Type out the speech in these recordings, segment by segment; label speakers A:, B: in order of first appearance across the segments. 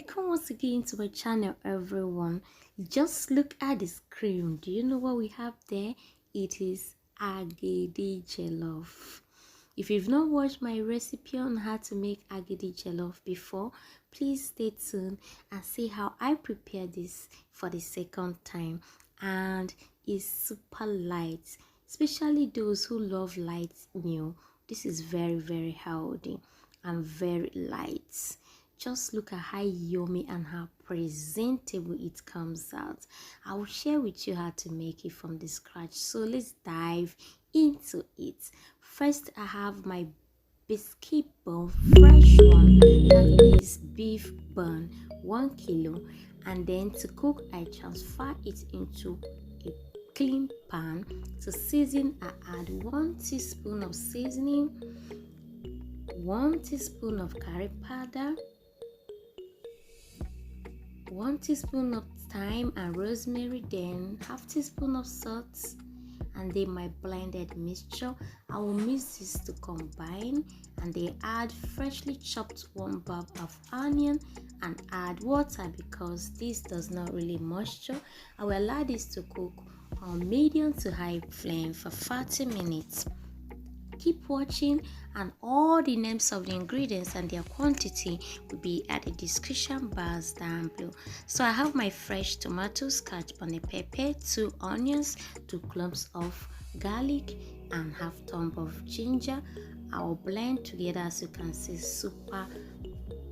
A: Welcome once again to my channel, everyone. Just look at the screen. Do you know what we have there? It is Agidi Jollof. If you've not watched my recipe on how to make Agidi Jollof before, please stay tuned and see how I prepare this for the second time. And it's super light, especially those who love light meal. This is very healthy and very light. Just look at how yummy and how presentable it comes out. I will share with you how to make it from the scratch. So let's dive into it. First, I have my biscuit bone, fresh one, that is beef bone, 1 kilo. And then to cook, I transfer it into a clean pan. To season, I add 1 teaspoon of seasoning, 1 teaspoon of curry powder, 1 teaspoon of thyme and rosemary, then half teaspoon of salt, and then my blended mixture. I will mix this to combine, and then add freshly chopped 1 bulb of onion and add water because this does not really moisture. I will allow this to cook on medium to high flame for 30 minutes. Keep watching, and all the names of the ingredients and their quantity will be at the description bars down below. So I have my fresh tomatoes, scotch bonnet pepper, 2 onions, 2 clumps of garlic, and half thumb of ginger. I will blend together, as you can see, super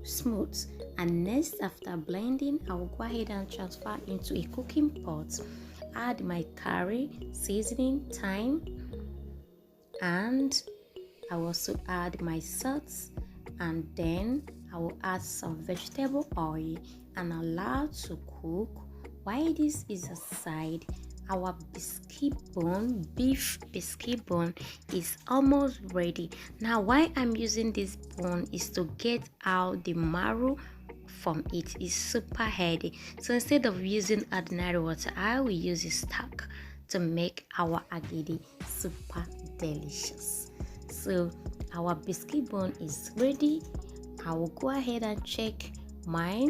A: smooth. And next, after blending, I will go ahead and transfer into a cooking pot. Add my curry, seasoning, thyme, and I will also add my salt, and then I will add some vegetable oil and allow to cook. While this is aside, our biscuit bone, beef biscuit bone, is almost ready. Now why I'm using this bone is to get out the marrow from it. Is super heady, so instead of using ordinary water, I will use a stock to make our agidi super delicious. So our biscuit bone is ready. I will go ahead and check my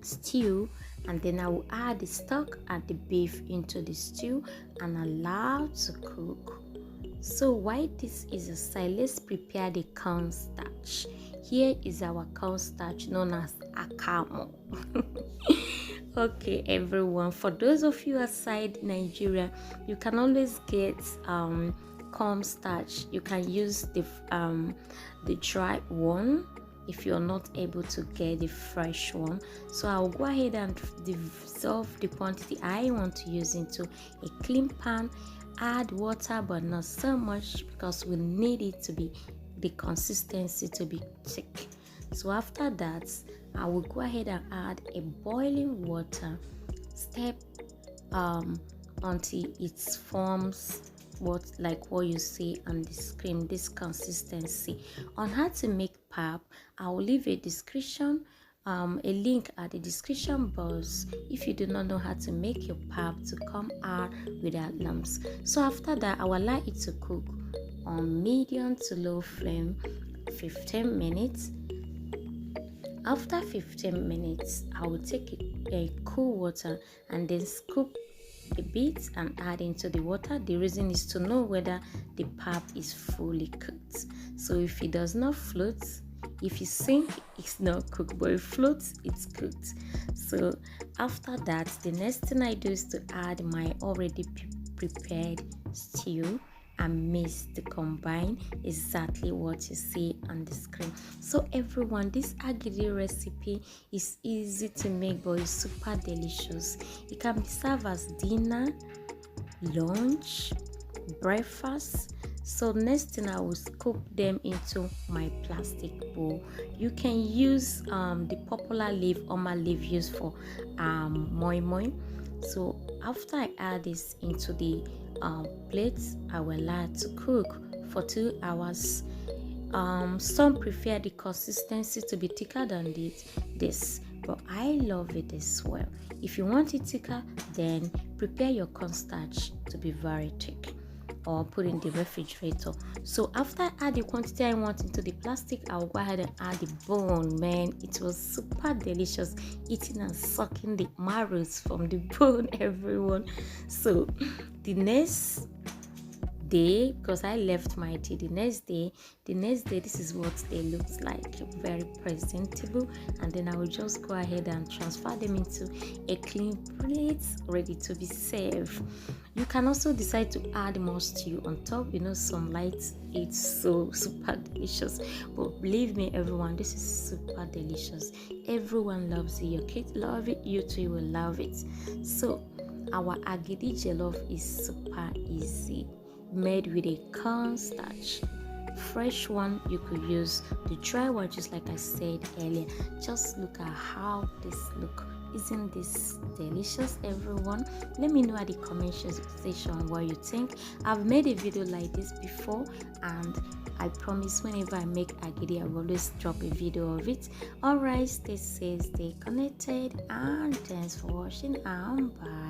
A: stew, and then I will add the stock and the beef into the stew and allow to cook. So while this is aside, let's prepare the cornstarch. Here is our cornstarch known as akamo. Okay, everyone, for those of you outside Nigeria, you can always get cornstarch. You can use the dry one if you're not able to get the fresh one. So I'll go ahead and dissolve the quantity I want to use into a clean pan. Add water, but not so much because we need it to be the consistency to be thick. So after that, I will go ahead and add a boiling water, step until it forms what you see on the screen, this consistency. On how to make pap, I will leave a link at the description box if you do not know how to make your pap to come out without lumps. So after that, I will allow it to cook on medium to low flame 15 minutes. After 15 minutes, I will take a cool water and then scoop a bit and add into the water. The reason is to know whether the pap is fully cooked. So if it does not float, if you sink, it's not cooked, but if it floats, it's cooked. So after that, the next thing I do is to add my already prepared stew and mix to combine exactly what you see on the screen. So everyone, this agidi recipe is easy to make, but it's super delicious. It can be served as dinner, lunch, breakfast. So next thing, I will scoop them into my plastic bowl. You can use the popular leaf oma leaf used for moi moi. So after I add this into the plates, I will allow it to cook for 2 hours. Some prefer the consistency to be thicker than this, but I love it as well. If you want it thicker, then prepare your cornstarch to be very thick. or put in the refrigerator. So after I add the quantity I want into the plastic, I'll go ahead and add the bone. Man, it was super delicious, eating and sucking the marrows from the bone, everyone. So the next day, because I left my tea the next day, this is what they looked like, very presentable. And then I will just go ahead and transfer them into a clean plate ready to be served. You can also decide to add more stew on top, some lights. It's so super delicious, but believe me everyone, this is super delicious. Everyone loves it. Your kids love it, you too will love it. So our Agidi Jollof is super easy, made with a cornstarch. Fresh one you could use, the dry one just like I said earlier. Just look at how this look. Isn't this delicious, everyone? Let me know at the comment section what you think. I've made a video like this before, and I promise whenever I make agidi, I will always drop a video of it. Alright, stay safe, stay connected, and thanks for watching, and bye.